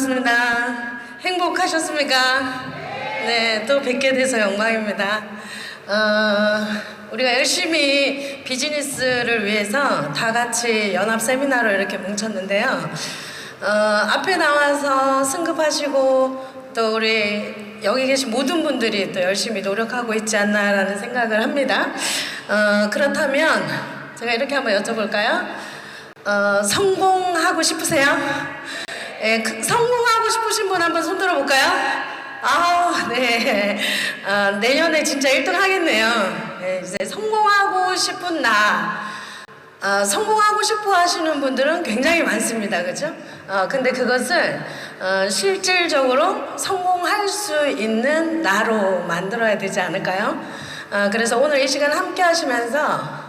반갑습니다. 행복하셨습니까? 네, 또 뵙게 돼서 영광입니다. 우리가 열심히 비즈니스를 위해서 다 같이 연합 세미나로 이렇게 뭉쳤는데요. 앞에 나와서 승급하시고 또 우리 여기 계신 모든 분들이 또 열심히 노력하고 있지 않나라는 생각을 합니다. 그렇다면 제가 이렇게 한번 여쭤볼까요? 성공하고 싶으세요? 성공하고 싶으신 분 한번 손 들어볼까요? 네. 내년에 진짜 1등 하겠네요. 네, 이제 성공하고 싶은 성공하고 싶어 하시는 분들은 굉장히 많습니다. 그죠? 근데 그것을 실질적으로 성공할 수 있는 나로 만들어야 되지 않을까요? 그래서 오늘 이 시간 함께 하시면서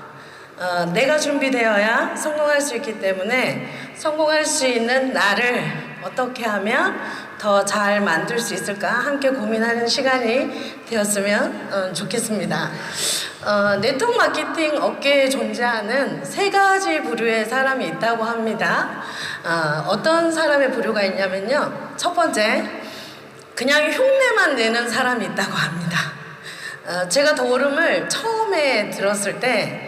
내가 준비되어야 성공할 수 있기 때문에 성공할 수 있는 나를 어떻게 하면 더 잘 만들 수 있을까 함께 고민하는 시간이 되었으면 좋겠습니다. 네트워크 마케팅 업계에 존재하는 세 가지 부류의 사람이 있다고 합니다. 어떤 사람의 부류가 있냐면요, 첫 번째, 그냥 흉내만 내는 사람이 있다고 합니다. 제가 더오름을 처음에 들었을 때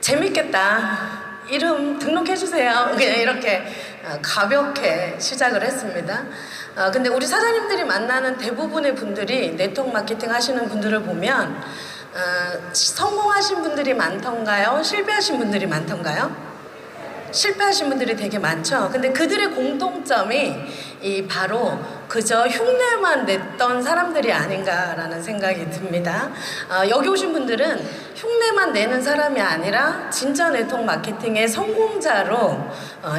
재밌겠다, 이름 등록해주세요, 그냥 이렇게 가볍게 시작을 했습니다. 근데 우리 사장님들이 만나는 대부분의 분들이 네트워크 마케팅 하시는 분들을 보면 성공하신 분들이 많던가요? 실패하신 분들이 많던가요? 실패하신 분들이 되게 많죠. 근데 그들의 공통점이 바로 그저 흉내만 냈던 사람들이 아닌가라는 생각이 듭니다. 여기 오신 분들은 흉내만 내는 사람이 아니라 진짜 네트워크 마케팅의 성공자로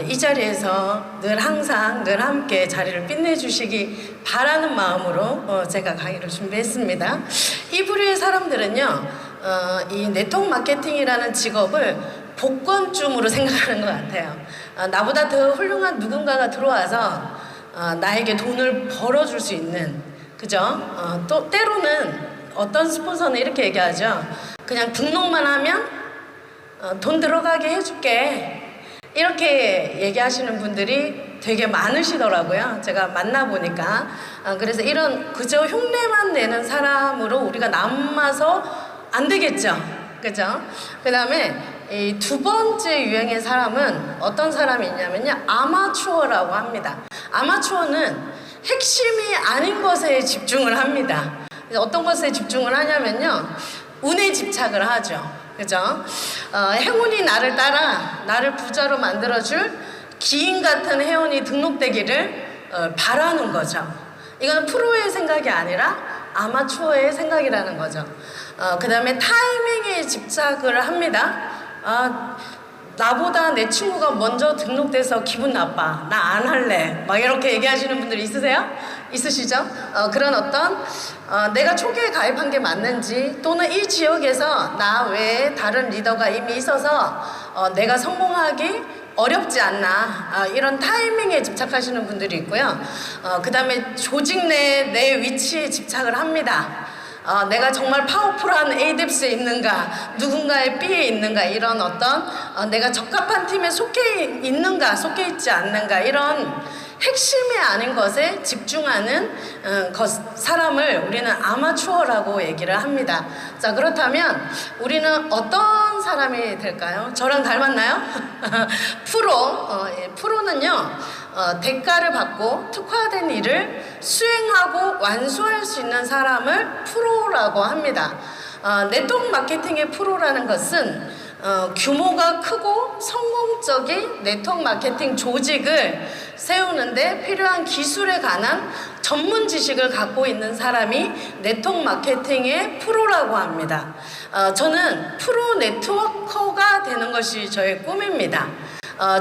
이 자리에서 늘 항상 늘 함께 자리를 빛내주시기 바라는 마음으로 제가 강의를 준비했습니다. 이 부류의 사람들은요, 이 네트워크 마케팅이라는 직업을 복권쯤으로 생각하는 것 같아요. 나보다 더 훌륭한 누군가가 들어와서 나에게 돈을 벌어줄 수 있는, 그죠? 또 때로는 어떤 스폰서는 이렇게 얘기하죠. 그냥 등록만 하면 돈 들어가게 해줄게, 이렇게 얘기하시는 분들이 되게 많으시더라고요. 제가 만나보니까. 그래서 이런 그저 흉내만 내는 사람으로 우리가 남아서 안 되겠죠. 그죠? 그 다음에 이 두 번째 유행의 사람은 어떤 사람이 있냐면요, 아마추어라고 합니다. 아마추어는 핵심이 아닌 것에 집중을 합니다. 어떤 것에 집중을 하냐면요, 운에 집착을 하죠. 그죠? 행운이 나를 따라 나를 부자로 만들어줄 기인 같은 회원이 등록되기를 바라는 거죠. 이건 프로의 생각이 아니라 아마추어의 생각이라는 거죠. 그 다음에 타이밍에 집착을 합니다. 나보다 내 친구가 먼저 등록돼서 기분 나빠, 나 안 할래, 막 이렇게 얘기하시는 분들 있으세요? 있으시죠? 그런 어떤 내가 초기에 가입한 게 맞는지, 또는 이 지역에서 나 외에 다른 리더가 이미 있어서 내가 성공하기 어렵지 않나, 이런 타이밍에 집착하시는 분들이 있고요. 그 다음에 조직 내 내 위치에 집착을 합니다. 내가 정말 파워풀한 ADEPS에 있는가, 누군가의 B에 있는가, 이런 어떤 내가 적합한 팀에 속해 있는가, 속해 있지 않는가, 이런 핵심이 아닌 것에 집중하는 사람을 우리는 아마추어라고 얘기를 합니다. 자, 그렇다면 우리는 어떤 사람이 될까요? 저랑 닮았나요? 프로는요, 대가를 받고 특화된 일을 수행하고 완수할 수 있는 사람을 프로라고 합니다. 네트워크 마케팅의 프로라는 것은 규모가 크고 성공적인 네트워크 마케팅 조직을 세우는데 필요한 기술에 관한 전문 지식을 갖고 있는 사람이 네트워크 마케팅의 프로라고 합니다. 저는 프로 네트워커가 되는 것이 저의 꿈입니다.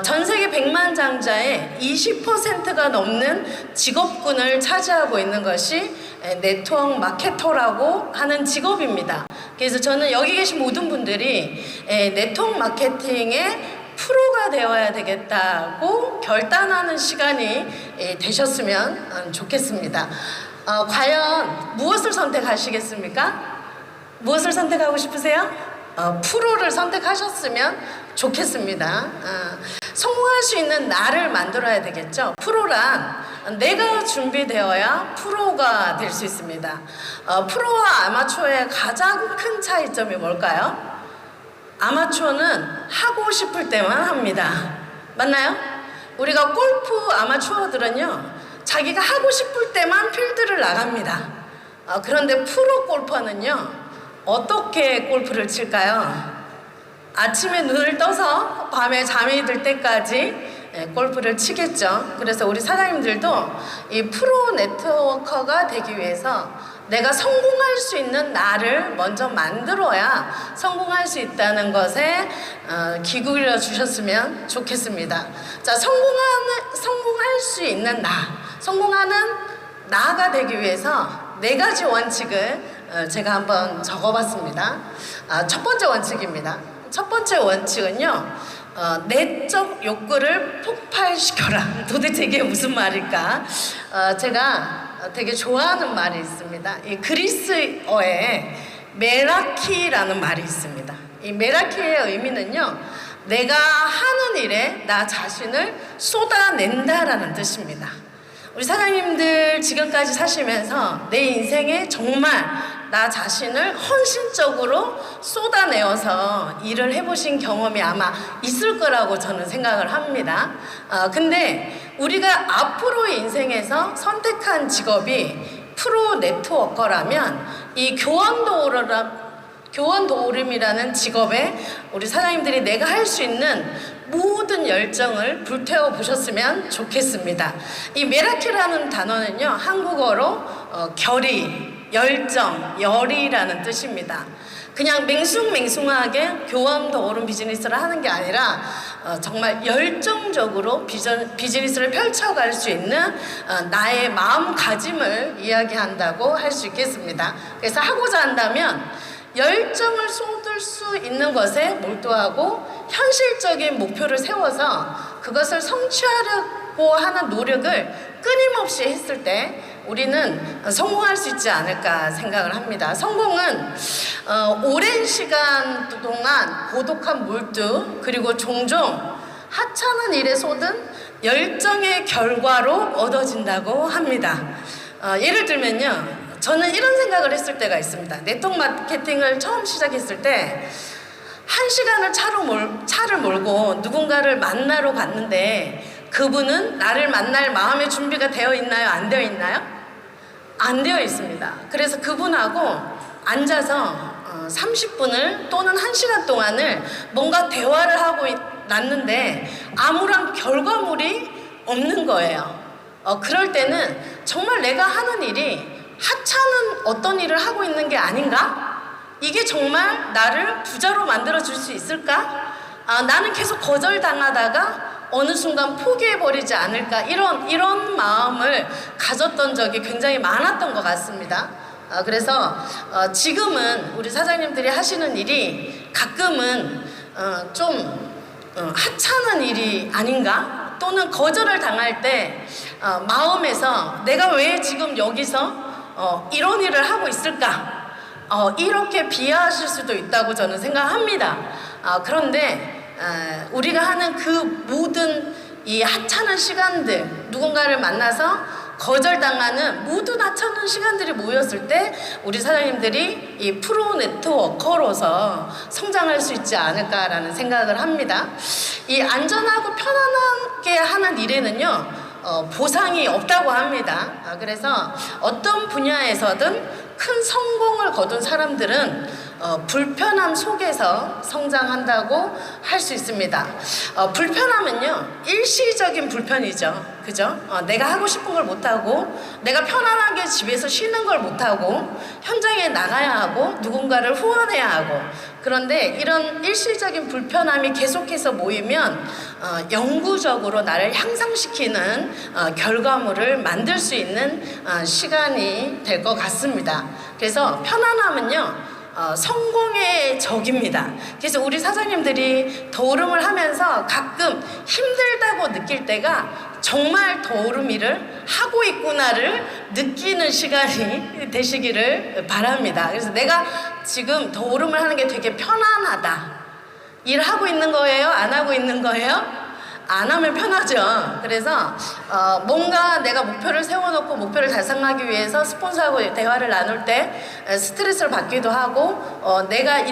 전 세계 100만 장자의 20%가 넘는 직업군을 차지하고 있는 것이 네트워크 마케터라고 하는 직업입니다. 그래서 저는 여기 계신 모든 분들이 네트워크 마케팅의 프로가 되어야 되겠다고 결단하는 시간이 되셨으면 좋겠습니다. 과연 무엇을 선택하시겠습니까? 무엇을 선택하고 싶으세요? 프로를 선택하셨으면 좋겠습니다. 성공할 수 있는 나를 만들어야 되겠죠. 프로란 내가 준비되어야 프로가 될 수 있습니다. 프로와 아마추어의 가장 큰 차이점이 뭘까요? 아마추어는 하고 싶을 때만 합니다. 맞나요? 우리가 골프 아마추어들은요, 자기가 하고 싶을 때만 필드를 나갑니다. 그런데 프로 골퍼는요, 어떻게 골프를 칠까요? 아침에 눈을 떠서 밤에 잠이 들 때까지 골프를 치겠죠. 그래서 우리 사장님들도 이 프로 네트워커가 되기 위해서 내가 성공할 수 있는 나를 먼저 만들어야 성공할 수 있다는 것에 기울여 주셨으면 좋겠습니다. 자, 성공할 수 있는 나, 성공하는 나가 되기 위해서 4가지 원칙을 제가 한번 적어봤습니다. 첫 번째 원칙입니다. 첫 번째 원칙은요, 내적 욕구를 폭발시켜라. 도대체 이게 무슨 말일까? 제가 되게 좋아하는 말이 있습니다. 이 그리스어에 메라키라는 말이 있습니다. 이 메라키의 의미는요, 내가 하는 일에 나 자신을 쏟아낸다라는 뜻입니다. 우리 사장님들 지금까지 사시면서 내 인생에 정말 나 자신을 헌신적으로 쏟아내어서 일을 해보신 경험이 아마 있을 거라고 저는 생각을 합니다. 근데 우리가 앞으로의 인생에서 선택한 직업이 프로 네트워커라면 이 교원 도우림이라는 직업에 우리 사장님들이 내가 할 수 있는 모든 열정을 불태워 보셨으면 좋겠습니다. 이 메라키라는 단어는요, 한국어로 결의, 열정, 열의라는 뜻입니다. 그냥 맹숭맹숭하게 교원 도우름 비즈니스를 하는 게 아니라 정말 열정적으로 비즈니스를 펼쳐갈 수 있는 나의 마음가짐을 이야기한다고 할 수 있겠습니다. 그래서 하고자 한다면 열정을 쏟을 수 있는 것에 몰두하고 현실적인 목표를 세워서 그것을 성취하려고 하는 노력을 끊임없이 했을 때 우리는 성공할 수 있지 않을까 생각을 합니다. 성공은 오랜 시간 동안 고독한 몰두, 그리고 종종 하찮은 일에 쏟은 열정의 결과로 얻어진다고 합니다. 예를 들면요, 저는 이런 생각을 했을 때가 있습니다. 네트워크 마케팅을 처음 시작했을 때 1시간을 차를 몰고 누군가를 만나러 갔는데 그분은 나를 만날 마음의 준비가 되어 있나요? 안 되어 있나요? 안 되어 있습니다. 그래서 그분하고 앉아서 30분을 또는 1시간 동안을 뭔가 대화를 하고 났는데 아무런 결과물이 없는 거예요. 그럴 때는 정말 내가 하는 일이 하찮은 어떤 일을 하고 있는 게 아닌가? 이게 정말 나를 부자로 만들어줄 수 있을까? 나는 계속 거절당하다가 어느 순간 포기해버리지 않을까? 이런 마음을 가졌던 적이 굉장히 많았던 것 같습니다. 그래서 지금은 우리 사장님들이 하시는 일이 가끔은 좀 하찮은 일이 아닌가? 또는 거절을 당할 때 마음에서 내가 왜 지금 여기서 이런 일을 하고 있을까? 이렇게 비하하실 수도 있다고 저는 생각합니다. 그런데 우리가 하는 그 모든 이 하찮은 시간들, 누군가를 만나서 거절당하는 모든 하찮은 시간들이 모였을 때 우리 사장님들이 이 프로 네트워커로서 성장할 수 있지 않을까라는 생각을 합니다. 이 안전하고 편안하게 하는 일에는요, 보상이 없다고 합니다. 그래서 어떤 분야에서든 큰 성공을 거둔 사람들은 불편함 속에서 성장한다고 할 수 있습니다. 불편함은요, 일시적인 불편이죠. 그죠? 내가 하고 싶은 걸 못하고, 내가 편안하게 집에서 쉬는 걸 못하고, 현장에 나가야 하고, 누군가를 후원해야 하고, 그런데 이런 일시적인 불편함이 계속해서 모이면 영구적으로 나를 향상시키는 결과물을 만들 수 있는 시간이 될 것 같습니다. 그래서 편안함은요, 성공의 적입니다. 그래서 우리 사장님들이 도우름을 하면서 가끔 힘들다고 느낄 때가 정말 도우름 일을 하고 있구나를 느끼는 시간이 되시기를 바랍니다. 그래서 내가 지금 도우름을 하는 게 되게 편안하다. 일하고 있는 거예요? 안 하고 있는 거예요? 안 하면 편하죠. 그래서 뭔가 내가 목표를 세워놓고 목표를 달성하기 위해서 스폰서하고 대화를 나눌 때 스트레스를 받기도 하고 내가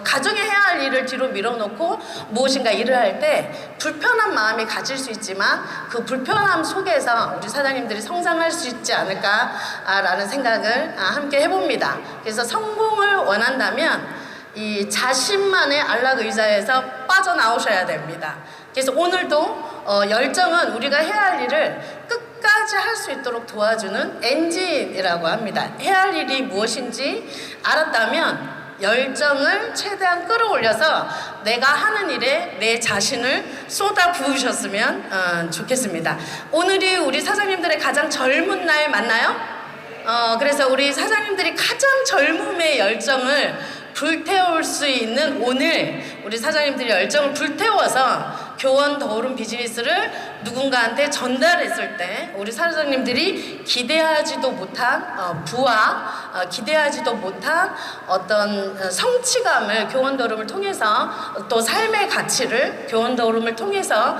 가정에 해야 할 일을 뒤로 밀어놓고 무엇인가 일을 할 때 불편한 마음이 가질 수 있지만 그 불편함 속에서 우리 사장님들이 성장할 수 있지 않을까라는 생각을 함께 해봅니다. 그래서 성공을 원한다면 이 자신만의 안락 의자에서 빠져나오셔야 됩니다. 그래서 오늘도 열정은 우리가 해야 할 일을 끝까지 할 수 있도록 도와주는 엔진이라고 합니다. 해야 할 일이 무엇인지 알았다면 열정을 최대한 끌어올려서 내가 하는 일에 내 자신을 쏟아 부으셨으면 좋겠습니다. 오늘이 우리 사장님들의 가장 젊은 날 맞나요? 그래서 우리 사장님들이 가장 젊음의 열정을 불태울 수 있는 오늘 우리 사장님들이 열정을 불태워서 교원 더 오른 비즈니스를 누군가한테 전달했을 때 우리 사장님들이 기대하지도 못한 부와 기대하지도 못한 어떤 성취감을 교원 더 오름을 통해서 또 삶의 가치를 교원 더 오름을 통해서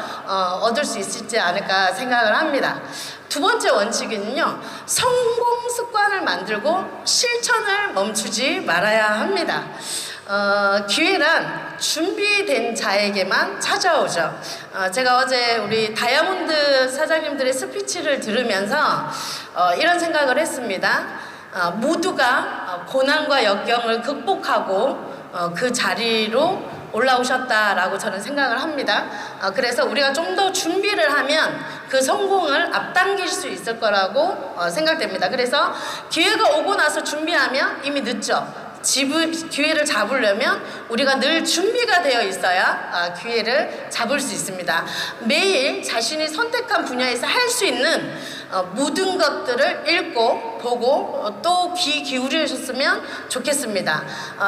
얻을 수 있지 않을까 생각을 합니다. 두 번째 원칙은요, 성공 습관을 만들고 실천을 멈추지 말아야 합니다. 기회란 준비된 자에게만 찾아오죠. 제가 어제 우리 다이아몬드 사장님들의 스피치를 들으면서 이런 생각을 했습니다. 모두가 고난과 역경을 극복하고 그 자리로 올라오셨다라고 저는 생각을 합니다. 그래서 우리가 좀 더 준비를 하면 그 성공을 앞당길 수 있을 거라고 생각됩니다. 그래서 기회가 오고 나서 준비하면 이미 늦죠. 기회를 잡으려면 우리가 늘 준비가 되어 있어야 기회를 잡을 수 있습니다. 매일 자신이 선택한 분야에서 할 수 있는 모든 것들을 읽고 보고 또 귀 기울이셨으면 좋겠습니다.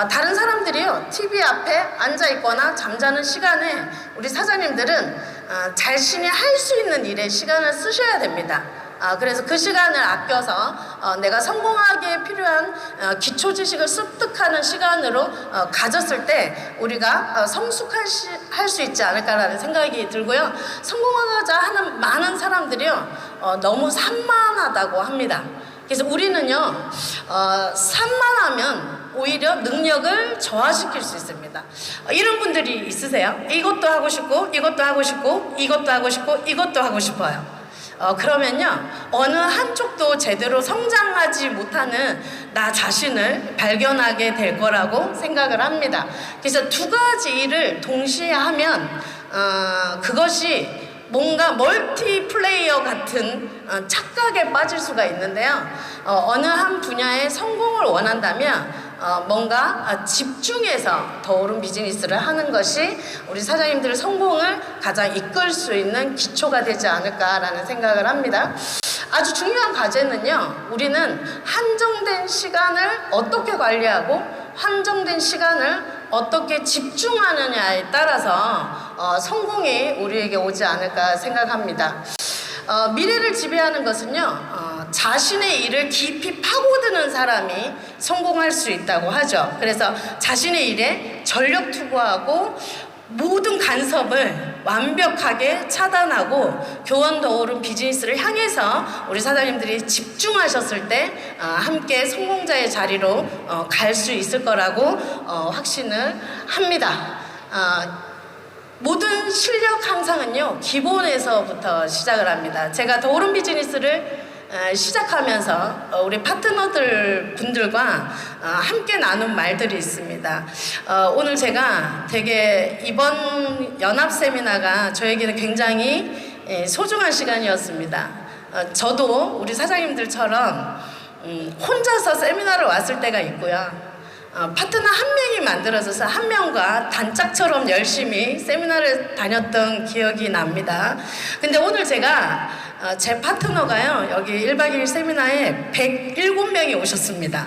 다른 사람들이요, TV 앞에 앉아 있거나 잠자는 시간에 우리 사장님들은 자신이 할 수 있는 일에 시간을 쓰셔야 됩니다. 그래서 그 시간을 아껴서 내가 성공하기에 필요한 기초 지식을 습득하는 시간으로 가졌을 때 우리가 성숙할 수 있지 않을까라는 생각이 들고요. 성공하고자 하는 많은 사람들이요, 너무 산만하다고 합니다. 그래서 우리는요, 산만하면 오히려 능력을 저하시킬 수 있습니다. 이런 분들이 있으세요? 이것도 하고 싶고 이것도 하고 싶고 이것도 하고 싶고 이것도 하고 싶어요. 그러면요, 어느 한쪽도 제대로 성장하지 못하는 나 자신을 발견하게 될 거라고 생각을 합니다. 그래서 두 가지 일을 동시에 하면 그것이 뭔가 멀티플레이어 같은 착각에 빠질 수가 있는데요. 어느 한 분야의 성공을 원한다면 뭔가 집중해서 더 오른 비즈니스를 하는 것이 우리 사장님들의 성공을 가장 이끌 수 있는 기초가 되지 않을까라는 생각을 합니다. 아주 중요한 과제는요, 우리는 한정된 시간을 어떻게 관리하고 한정된 시간을 어떻게 집중하느냐에 따라서 성공이 우리에게 오지 않을까 생각합니다. 미래를 지배하는 것은요, 자신의 일을 깊이 파고드는 사람이 성공할 수 있다고 하죠. 그래서 자신의 일에 전력 투구하고 모든 간섭을 완벽하게 차단하고 교원 더 오른 비즈니스를 향해서 우리 사장님들이 집중하셨을 때 함께 성공자의 자리로 갈 수 있을 거라고 확신을 합니다. 모든 실력 향상은요, 기본에서부터 시작을 합니다. 제가 더 오른 비즈니스를 시작하면서 우리 파트너들 분들과 함께 나눈 말들이 있습니다. 오늘 제가 되게 이번 연합 세미나가 저에게는 굉장히 소중한 시간이었습니다. 저도 우리 사장님들처럼 혼자서 세미나를 왔을 때가 있고요. 파트너 한 명이 만들어져서 한 명과 단짝처럼 열심히 세미나를 다녔던 기억이 납니다. 근데 오늘 제가 제 파트너가요, 여기 1박 2일 세미나에 107명이 오셨습니다.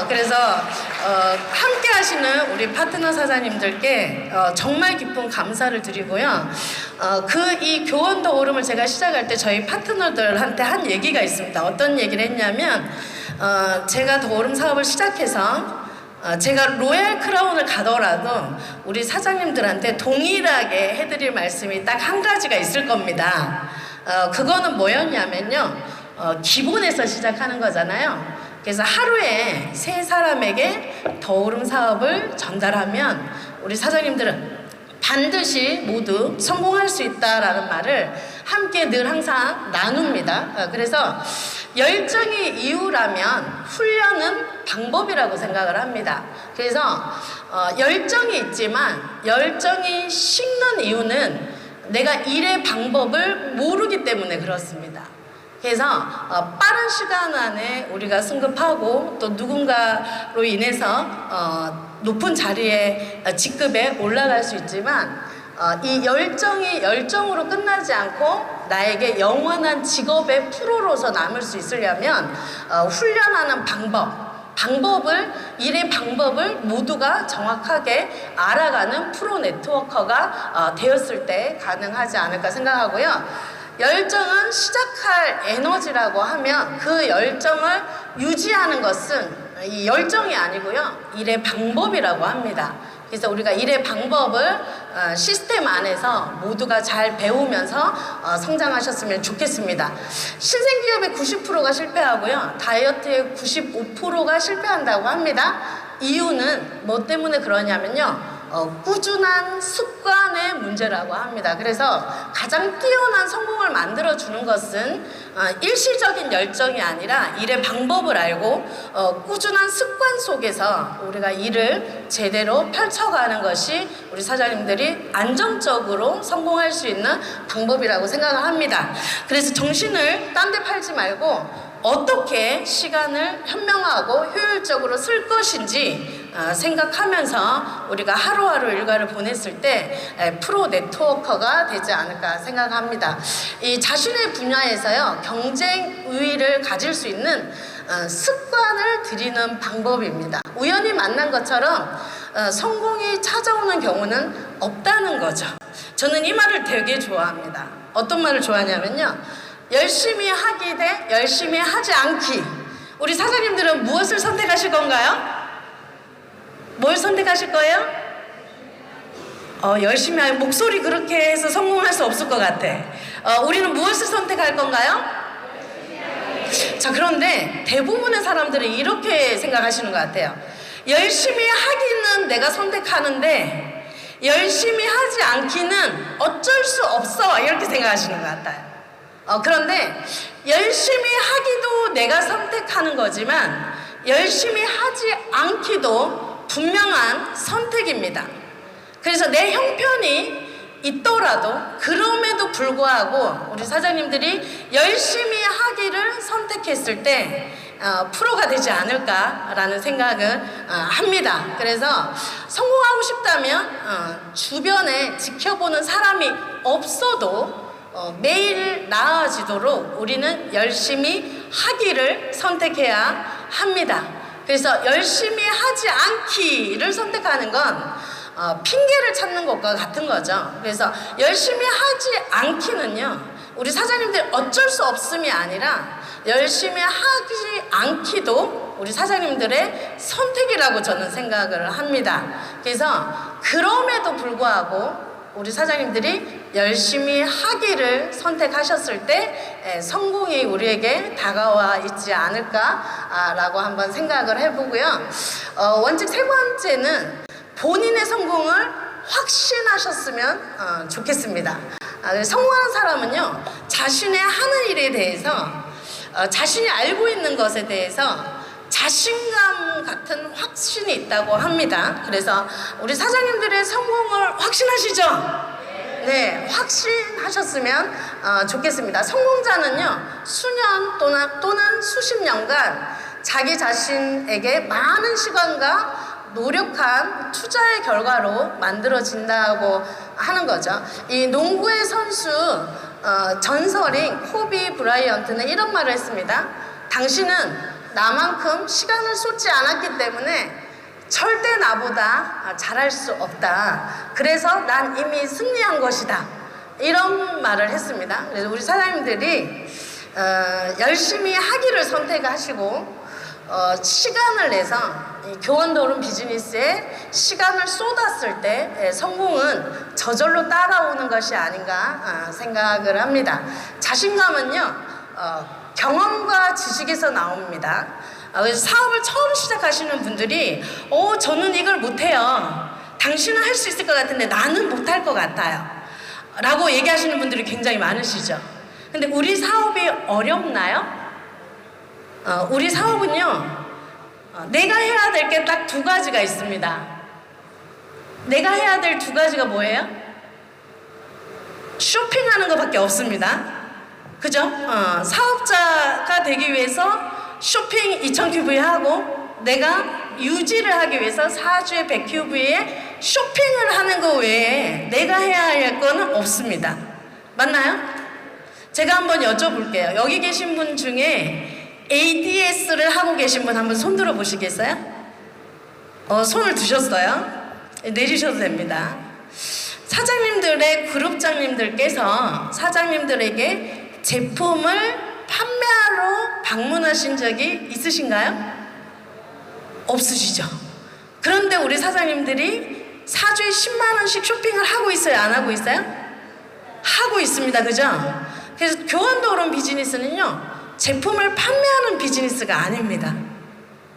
그래서 함께 하시는 우리 파트너 사장님들께 정말 깊은 감사를 드리고요. 이 교원 더 오름을 제가 시작할 때 저희 파트너들한테 한 얘기가 있습니다. 어떤 얘기를 했냐면 제가 더 오름 사업을 시작해서 제가 로얄 크라운을 가더라도 우리 사장님들한테 동일하게 해드릴 말씀이 딱 한 가지가 있을 겁니다. 그거는 뭐였냐면요. 기본에서 시작하는 거잖아요. 그래서 하루에 3사람에게 더오름 사업을 전달하면 우리 사장님들은 반드시 모두 성공할 수 있다라는 말을 함께 늘 항상 나눕니다. 그래서 열정이 이유라면 훈련은 방법이라고 생각을 합니다. 그래서 열정이 있지만 열정이 식는 이유는 내가 일의 방법을 모르기 때문에 그렇습니다. 그래서 빠른 시간 안에 우리가 승급하고 또 누군가로 인해서 높은 자리에 직급에 올라갈 수 있지만 이 열정이 열정으로 끝나지 않고 나에게 영원한 직업의 프로로서 남을 수 있으려면 훈련하는 일의 방법을 모두가 정확하게 알아가는 프로 네트워커가 되었을 때 가능하지 않을까 생각하고요. 열정은 시작할 에너지라고 하면 그 열정을 유지하는 것은 이 열정이 아니고요. 일의 방법이라고 합니다. 그래서 우리가 일의 방법을 시스템 안에서 모두가 잘 배우면서 성장하셨으면 좋겠습니다. 신생기업의 90%가 실패하고요. 다이어트의 95%가 실패한다고 합니다. 이유는 뭐 때문에 그러냐면요. 꾸준한 습관의 문제라고 합니다. 그래서 가장 뛰어난 성공을 만들어주는 것은 일시적인 열정이 아니라 일의 방법을 알고 꾸준한 습관 속에서 우리가 일을 제대로 펼쳐가는 것이 우리 사장님들이 안정적으로 성공할 수 있는 방법이라고 생각을 합니다. 그래서 정신을 딴 데 팔지 말고 어떻게 시간을 현명하고 효율적으로 쓸 것인지 생각하면서 우리가 하루하루 일과를 보냈을 때 프로 네트워커가 되지 않을까 생각합니다. 이 자신의 분야에서요 경쟁 우위를 가질 수 있는 습관을 들이는 방법입니다. 우연히 만난 것처럼 성공이 찾아오는 경우는 없다는 거죠. 저는 이 말을 되게 좋아합니다. 어떤 말을 좋아하냐면요. 열심히 하기 대 열심히 하지 않기. 우리 사장님들은 무엇을 선택하실 건가요? 뭘 선택하실 거예요? 열심히 하기. 목소리 그렇게 해서 성공할 수 없을 것 같아. 우리는 무엇을 선택할 건가요? 자, 그런데 대부분의 사람들은 이렇게 생각하시는 것 같아요. 열심히 하기는 내가 선택하는데 열심히 하지 않기는 어쩔 수 없어. 이렇게 생각하시는 것 같아요. 그런데 열심히 하기도 내가 선택하는 거지만 열심히 하지 않기도 분명한 선택입니다. 그래서 내 형편이 있더라도 그럼에도 불구하고 우리 사장님들이 열심히 하기를 선택했을 때 프로가 되지 않을까라는 생각을 합니다. 그래서 성공하고 싶다면 주변에 지켜보는 사람이 없어도 매일 나아지도록 우리는 열심히 하기를 선택해야 합니다. 그래서 열심히 하지 않기를 선택하는 건 핑계를 찾는 것과 같은 거죠. 그래서 열심히 하지 않기는요, 우리 사장님들 어쩔 수 없음이 아니라 열심히 하지 않기도 우리 사장님들의 선택이라고 저는 생각을 합니다. 그래서 그럼에도 불구하고 우리 사장님들이 열심히 하기를 선택하셨을 때 성공이 우리에게 다가와 있지 않을까라고 한번 생각을 해보고요. 원칙 세 번째는 본인의 성공을 확신하셨으면 좋겠습니다. 성공하는 사람은요, 자신의 하는 일에 대해서 자신이 알고 있는 것에 대해서 자신감 같은 확신이 있다고 합니다. 그래서 우리 사장님들의 성공을 확신하시죠? 네, 확신하셨으면 좋겠습니다. 성공자는요, 수년 또는 수십 년간 자기 자신에게 많은 시간과 노력한 투자의 결과로 만들어진다고 하는 거죠. 이 농구의 선수 전설인 코비 브라이언트는 이런 말을 했습니다. 당신은 나만큼 시간을 쏟지 않았기 때문에 절대 나보다 잘할 수 없다. 그래서 난 이미 승리한 것이다. 이런 말을 했습니다. 그래서 우리 사장님들이 열심히 하기를 선택하시고 시간을 내서 이 교원도름 비즈니스에 시간을 쏟았을 때 성공은 저절로 따라오는 것이 아닌가 생각을 합니다. 자신감은요 경험과 지식에서 나옵니다. 그래서 사업을 처음 시작하시는 분들이 저는 이걸 못해요. 당신은 할 수 있을 것 같은데 나는 못할 것 같아요 라고 얘기하시는 분들이 굉장히 많으시죠. 근데 우리 사업이 어렵나요? 우리 사업은요 내가 해야 될 게 딱 두 가지가 있습니다. 내가 해야 될 두 가지가 뭐예요? 쇼핑하는 것밖에 없습니다. 그죠? 사업자가 되기 위해서 쇼핑 2000큐브에 하고 내가 유지를 하기 위해서 4주에 100큐브에 쇼핑을 하는 거 외에 내가 해야 할 거는 없습니다. 맞나요? 제가 한번 여쭤볼게요. 여기 계신 분 중에 ADS를 하고 계신 분 한번 손 들어 보시겠어요? 손을 드셨어요? 내리셔도 됩니다. 사장님들의 그룹장님들께서 사장님들에게 제품을 판매하러 방문하신 적이 있으신가요? 없으시죠? 그런데 우리 사장님들이 4주에 10만 원씩 쇼핑을 하고 있어요? 안 하고 있어요? 하고 있습니다. 그죠? 그래서 교원도름 비즈니스는요 제품을 판매하는 비즈니스가 아닙니다.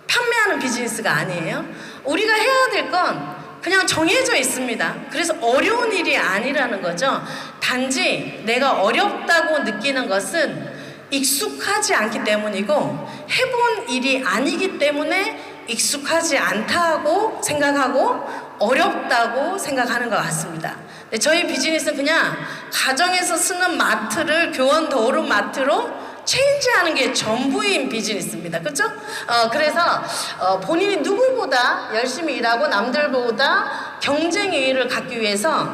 판매하는 비즈니스가 아니에요. 우리가 해야 될 건 그냥 정해져 있습니다. 그래서 어려운 일이 아니라는 거죠. 단지 내가 어렵다고 느끼는 것은 익숙하지 않기 때문이고 해본 일이 아니기 때문에 익숙하지 않다고 생각하고 어렵다고 생각하는 것 같습니다. 저희 비즈니스는 그냥 가정에서 쓰는 마트를 교원도름 마트로 체인지하는 게 전부인 비즈니스입니다. 그렇죠? 그래서 본인이 누구보다 열심히 일하고 남들보다 경쟁의를 갖기 위해서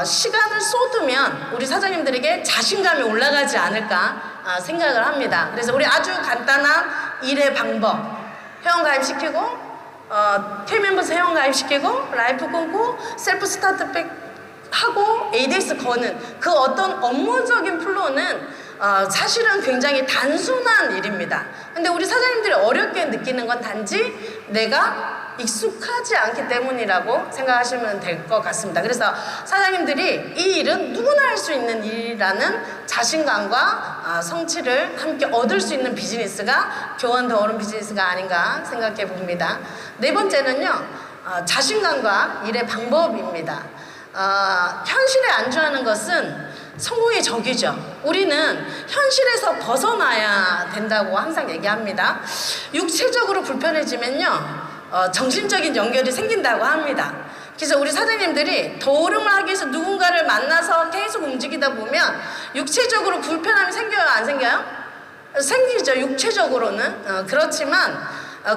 시간을 쏟으면 우리 사장님들에게 자신감이 올라가지 않을까 생각을 합니다. 그래서 우리 아주 간단한 일의 방법 회원가입시키고 K멤버스 회원가입시키고 라이프 끊고 셀프 스타트백 하고 ADS 거는 그 어떤 업무적인 플로우는 사실은 굉장히 단순한 일입니다. 근데 우리 사장님들이 어렵게 느끼는 건 단지 내가 익숙하지 않기 때문이라고 생각하시면 될 것 같습니다. 그래서 사장님들이 이 일은 누구나 할 수 있는 일이라는 자신감과 성취를 함께 얻을 수 있는 비즈니스가 교원도름 비즈니스가 아닌가 생각해 봅니다. 네 번째는요 자신감과 일의 방법입니다. 현실에 안주하는 것은 성공의 적이죠. 우리는 현실에서 벗어나야 된다고 항상 얘기합니다. 육체적으로 불편해지면요 정신적인 연결이 생긴다고 합니다. 그래서 우리 사장님들이 도름을 하기 위해서 누군가를 만나서 계속 움직이다 보면 육체적으로 불편함이 생겨요? 안 생겨요? 생기죠. 육체적으로는. 그렇지만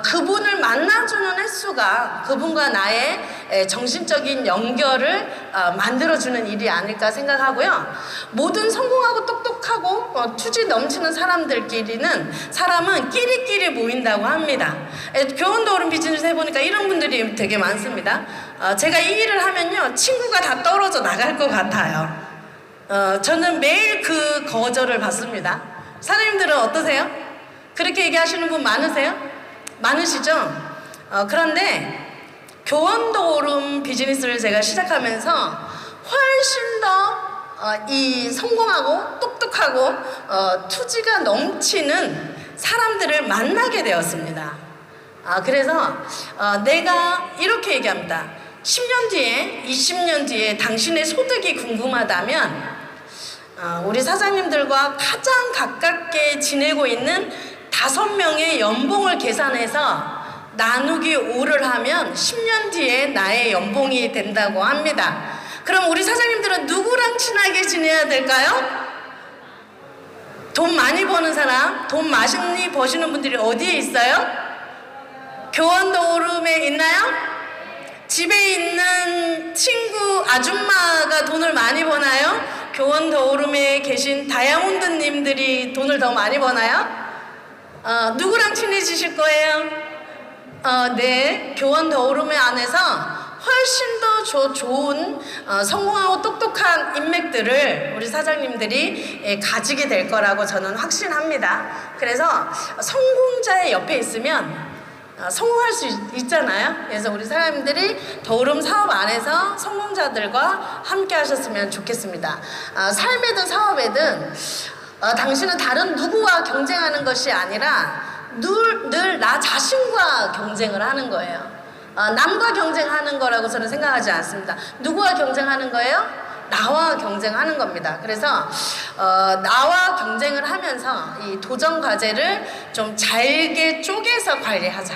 그분을 만나주는 횟수가 그분과 나의 정신적인 연결을 만들어주는 일이 아닐까 생각하고요. 모든 성공하고 똑똑하고 투지 넘치는 사람은 끼리끼리 모인다고 합니다. 교원도름 비즈니스 해보니까 이런 분들이 되게 많습니다. 제가 이 일을 하면요 친구가 다 떨어져 나갈 것 같아요. 저는 매일 그 거절을 받습니다. 사장님들은 어떠세요? 그렇게 얘기하시는 분 많으세요? 많으시죠? 그런데 교원도름 비즈니스를 제가 시작하면서 훨씬 더 이 성공하고 똑똑하고 투지가 넘치는 사람들을 만나게 되었습니다. 그래서 내가 이렇게 얘기합니다. 10년 뒤에 20년 뒤에 당신의 소득이 궁금하다면 우리 사장님들과 가장 가깝게 지내고 있는 5명의 연봉을 계산해서 나누기 5를 하면 10년 뒤에 나의 연봉이 된다고 합니다. 그럼 우리 사장님들은 누구랑 친하게 지내야 될까요? 돈 많이 버는 사람, 돈 많이 버시는 분들이 어디에 있어요? 교원도름에 있나요? 집에 있는 친구 아줌마가 돈을 많이 버나요? 교원도름에 계신 다이아몬드님들이 돈을 더 많이 버나요? 누구랑 친해지실 거예요? 네, 교원도름 안에서 훨씬 더 좋은 성공하고 똑똑한 인맥들을 우리 사장님들이 가지게 될 거라고 저는 확신합니다. 그래서 성공자의 옆에 있으면 성공할 수 있잖아요. 그래서 우리 사장님들이 더오름 사업 안에서 성공자들과 함께 하셨으면 좋겠습니다. 삶이든 사업이든 당신은 다른 누구와 경쟁하는 것이 아니라 늘 나 자신과 경쟁을 하는 거예요. 남과 경쟁하는 거라고 저는 생각하지 않습니다. 누구와 경쟁하는 거예요? 나와 경쟁하는 겁니다. 그래서 나와 경쟁을 하면서 이 도전 과제를 좀 잘게 쪼개서 관리하자.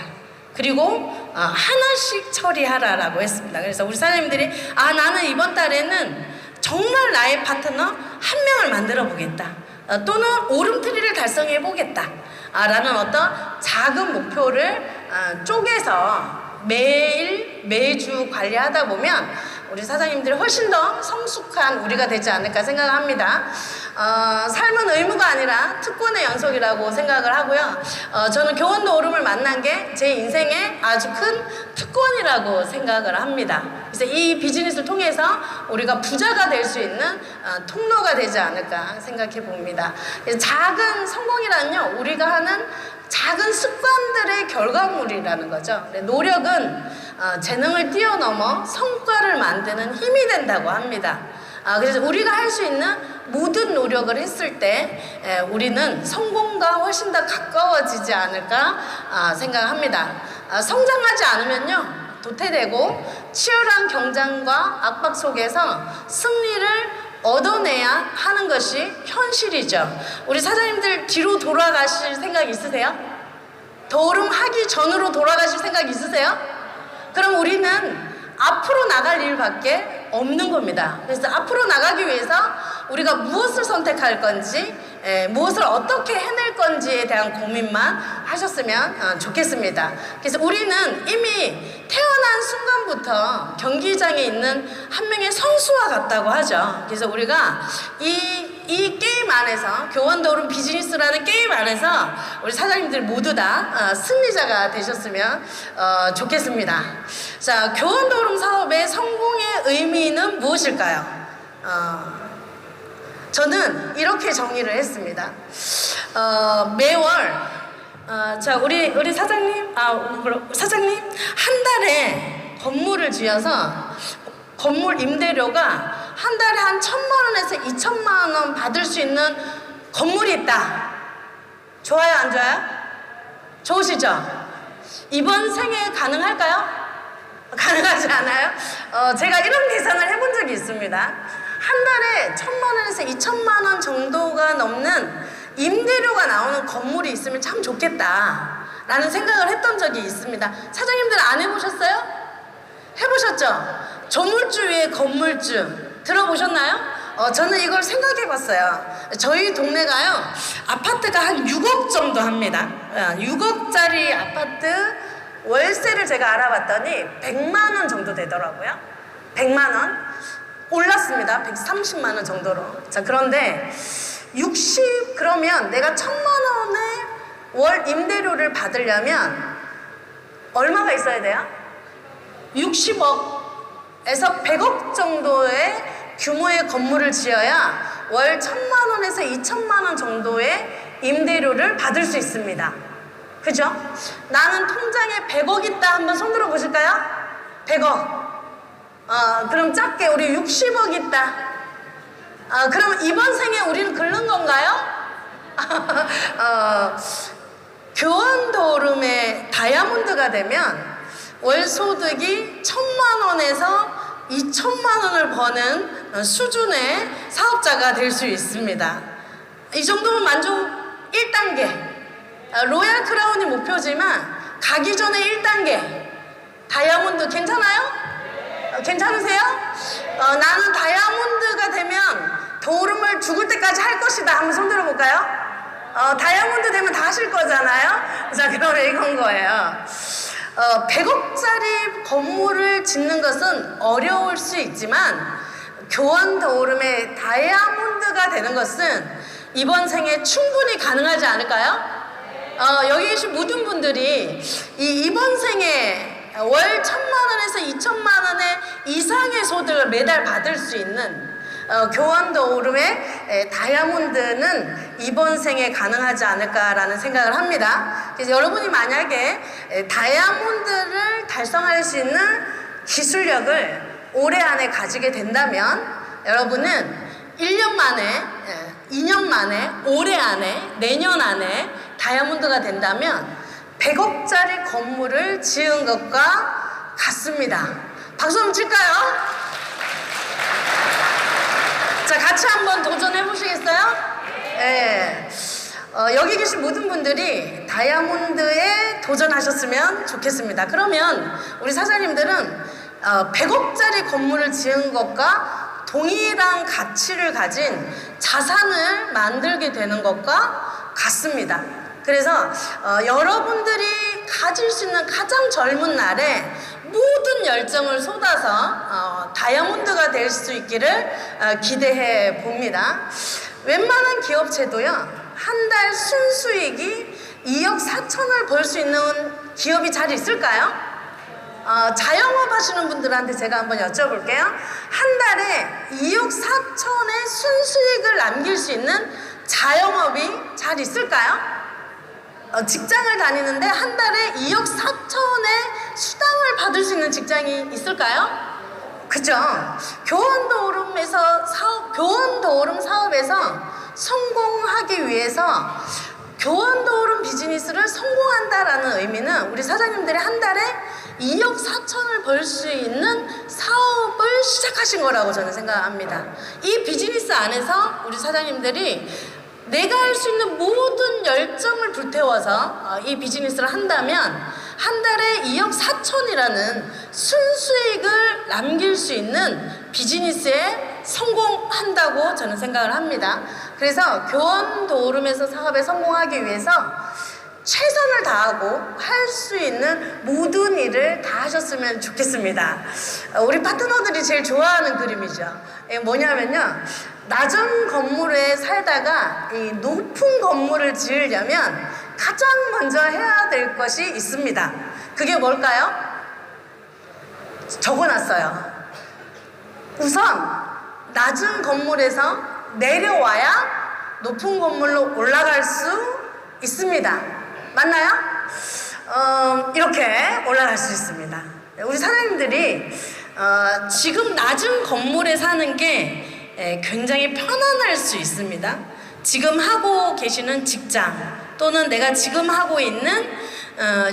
그리고 하나씩 처리하라라고 했습니다. 그래서 우리 사장님들이 나는 이번 달에는 정말 나의 파트너 한 명을 만들어 보겠다. 또는 오름트리를 달성해 보겠다. 라는 어떤 작은 목표를 쪼개서 매주 관리하다 보면 우리 사장님들이 훨씬 더 성숙한 우리가 되지 않을까 생각합니다. 삶은 의무가 아니라 특권의 연속이라고 생각을 하고요. 저는 교원도 오름을 만난 게 제 인생의 아주 큰 특권이라고 생각을 합니다. 그래서 이 비즈니스를 통해서 우리가 부자가 될 수 있는 통로가 되지 않을까 생각해 봅니다. 작은 성공이란요, 우리가 하는 작은 습관들의 결과물이라는 거죠. 노력은 재능을 뛰어넘어 성과를 만드는 힘이 된다고 합니다. 그래서 우리가 할 수 있는 모든 노력을 했을 때 우리는 성공과 훨씬 더 가까워지지 않을까 생각합니다. 성장하지 않으면요, 도태되고 치열한 경쟁과 압박 속에서 승리를 얻어내야 하는 것이 현실이죠. 우리 사장님들 뒤로 돌아가실 생각 있으세요? 더오름 하기 전으로 돌아가실 생각 있으세요? 그럼 우리는 앞으로 나갈 일밖에 없는 겁니다. 그래서 앞으로 나가기 위해서 우리가 무엇을 선택할 건지, 무엇을 어떻게 해낼 건지에 대한 고민만 하셨으면 좋겠습니다. 그래서 우리는 이미 태어난 순간부터 경기장에 있는 한 명의 선수와 같다고 하죠. 그래서 우리가 이 게임 안에서, 교원도름 비즈니스라는 게임 안에서 우리 사장님들 모두 다 승리자가 되셨으면 좋겠습니다. 자, 교원도름 사업의 성공의 의미는 무엇일까요? 저는 이렇게 정의를 했습니다. 매월 자, 우리 사장님 한 달에 건물을 지어서 건물 임대료가 한 달에 한 1,000만 원에서 2,000만 원 받을 수 있는 건물이 있다. 좋아요, 안 좋아요? 좋으시죠? 이번 생에 가능할까요? 가능하지 않아요? 제가 이런 계산을 해본 적이 있습니다. 한 달에 1,000만 원에서 2,000만 원 정도가 넘는 임대료가 나오는 건물이 있으면 참 좋겠다 라는 생각을 했던 적이 있습니다. 사장님들 안 해보셨어요? 해보셨죠? 조물주 위에 건물주 들어보셨나요? 저는 이걸 생각해봤어요. 저희 동네가요, 아파트가 한 6억 정도 합니다. 6억짜리 아파트 월세를 제가 알아봤더니 100만 원 정도 되더라고요. 100만 원 올랐습니다. 130만 원 정도로. 자, 그런데 그러면 내가 1,000만 원의 월 임대료를 받으려면 얼마가 있어야 돼요? 60억에서 100억 정도의 규모의 건물을 지어야 월 1,000만 원에서 2,000만 원 정도의 임대료를 받을 수 있습니다. 그죠? 나는 통장에 100억 있다. 한번 손 들어 보실까요? 100억. 그럼 작게 우리 60억 있다. 그럼 이번 생에 우리는 긁는 건가요? 교원도름의 다이아몬드가 되면 월 소득이 1,000만 원에서 2,000만 원을 버는 수준의 사업자가 될 수 있습니다. 이 정도면 만족 1단계. 로얄 크라운이 목표지만 가기 전에 1단계. 다이아몬드 괜찮아요? 괜찮으세요? 나는 다이아몬드가 되면 도름을 죽을 때까지 할 것이다. 한번 손 들어볼까요? 다이아몬드 되면 다 하실 거잖아요? 자, 그럼 이건 거예요. 100억짜리 건물을 짓는 것은 어려울 수 있지만 교원도름의 다이아몬드가 되는 것은 이번 생에 충분히 가능하지 않을까요? 여기 계신 모든 분들이 이번 생에 월 1,000만 원에서 2,000만 원의 이상의 소득을 매달 받을 수 있는 교환도 오름의 다이아몬드는 이번 생에 가능하지 않을까라는 생각을 합니다. 그래서 여러분이 만약에 다이아몬드를 달성할 수 있는 기술력을 올해 안에 가지게 된다면 여러분은 1년 만에, 2년 만에, 올해 안에, 내년 안에 다이아몬드가 된다면 100억짜리 건물을 지은 것과 같습니다. 박수 한번 칠까요? 자, 같이 한번 도전해 보시겠어요? 네. 여기 계신 모든 분들이 다이아몬드에 도전하셨으면 좋겠습니다. 그러면 우리 사장님들은 100억짜리 건물을 지은 것과 동일한 가치를 가진 자산을 만들게 되는 것과 같습니다. 그래서 여러분들이 가질 수 있는 가장 젊은 날에 모든 열정을 쏟아서 다이아몬드가 될 수 있기를 기대해 봅니다. 웬만한 기업체도요, 한 달 순수익이 2억 4천을 벌 수 있는 기업이 잘 있을까요? 자영업 하시는 분들한테 제가 한번 여쭤볼게요. 한 달에 2억 4천의 순수익을 남길 수 있는 자영업이 잘 있을까요? 직장을 다니는데 한 달에 2억 4천의 수당을 받을 수 있는 직장이 있을까요? 그죠? 교환도우름 사업에서 성공하기 위해서 교환도우름 비즈니스를 성공한다라는 의미는 우리 사장님들이 한 달에 2억 4천을 벌 수 있는 사업을 시작하신 거라고 저는 생각합니다. 이 비즈니스 안에서 우리 사장님들이 내가 할 수 있는 모든 열정을 불태워서 이 비즈니스를 한다면 한 달에 2억 4천이라는 순수익을 남길 수 있는 비즈니스에 성공한다고 저는 생각을 합니다. 그래서 교환도우름에서 사업에 성공하기 위해서 최선을 다하고 할 수 있는 모든 일을 다 하셨으면 좋겠습니다. 우리 파트너들이 제일 좋아하는 그림이죠. 뭐냐면요, 낮은 건물에 살다가 이 높은 건물을 지으려면 가장 먼저 해야 될 것이 있습니다. 그게 뭘까요? 적어놨어요. 우선 낮은 건물에서 내려와야 높은 건물로 올라갈 수 있습니다. 맞나요? 이렇게 올라갈 수 있습니다. 우리 사장님들이 지금 낮은 건물에 사는 게 굉장히 편안할 수 있습니다. 지금 하고 계시는 직장 또는 내가 지금 하고 있는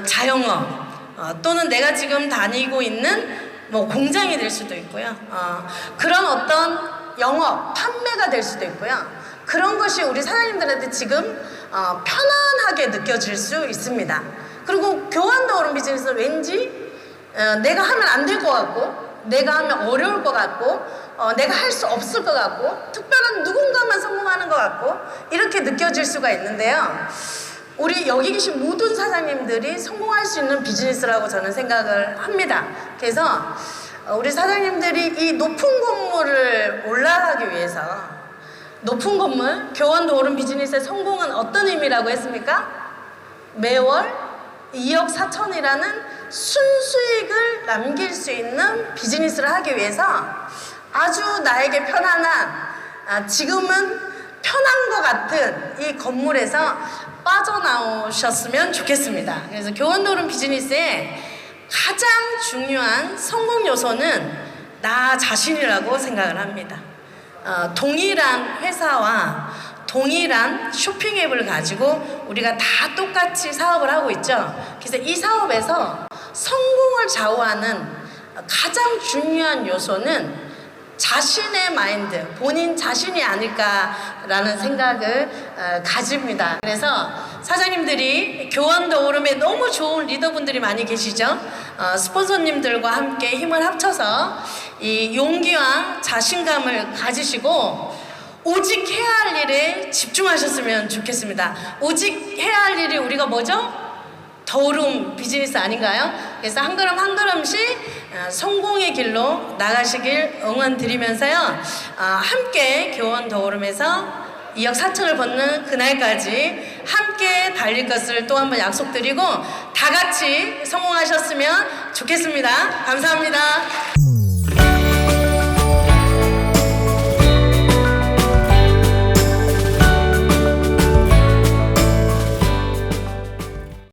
자영업 또는 내가 지금 다니고 있는 뭐 공장이 될 수도 있고요. 그런 어떤 영업, 판매가 될 수도 있고요. 그런 것이 우리 사장님들한테 지금 편안하게 느껴질 수 있습니다. 그리고 교환도우름 비즈니스는 왠지 내가 하면 안 될 것 같고 내가 하면 어려울 것 같고 내가 할 수 없을 것 같고 특별한 누군가만 성공하는 것 같고 이렇게 느껴질 수가 있는데요. 우리 여기 계신 모든 사장님들이 성공할 수 있는 비즈니스라고 저는 생각을 합니다. 그래서 우리 사장님들이 이 높은 건물을 올라가기 위해서 높은 건물, 교환도우름 비즈니스의 성공은 어떤 의미라고 했습니까? 매월 2억 4천이라는 순수익을 남길 수 있는 비즈니스를 하기 위해서 아주 나에게 편안한 지금은 편한 것 같은 이 건물에서 빠져나오셨으면 좋겠습니다. 그래서 교환도우름 비즈니스의 가장 중요한 성공 요소는 나 자신이라고 생각을 합니다. 동일한 회사와 동일한 쇼핑 앱을 가지고 우리가 다 똑같이 사업을 하고 있죠. 그래서 이 사업에서 성공을 좌우하는 가장 중요한 요소는 자신의 마인드, 본인 자신이 아닐까라는 생각을 가집니다. 그래서 사장님들이 교환도우름에 너무 좋은 리더분들이 많이 계시죠. 스폰서님들과 함께 힘을 합쳐서 이 용기와 자신감을 가지시고 오직 해야 할 일에 집중하셨으면 좋겠습니다. 오직 해야 할 일이 우리가 뭐죠? 도우름 비즈니스 아닌가요? 그래서 한 걸음 한 걸음씩 성공의 길로 나가시길 응원드리면서요. 함께 교환도우름에서 2억 4천을 벗는 그날까지 함께 달릴 것을 또 한번 약속드리고 다 같이 성공하셨으면 좋겠습니다. 감사합니다.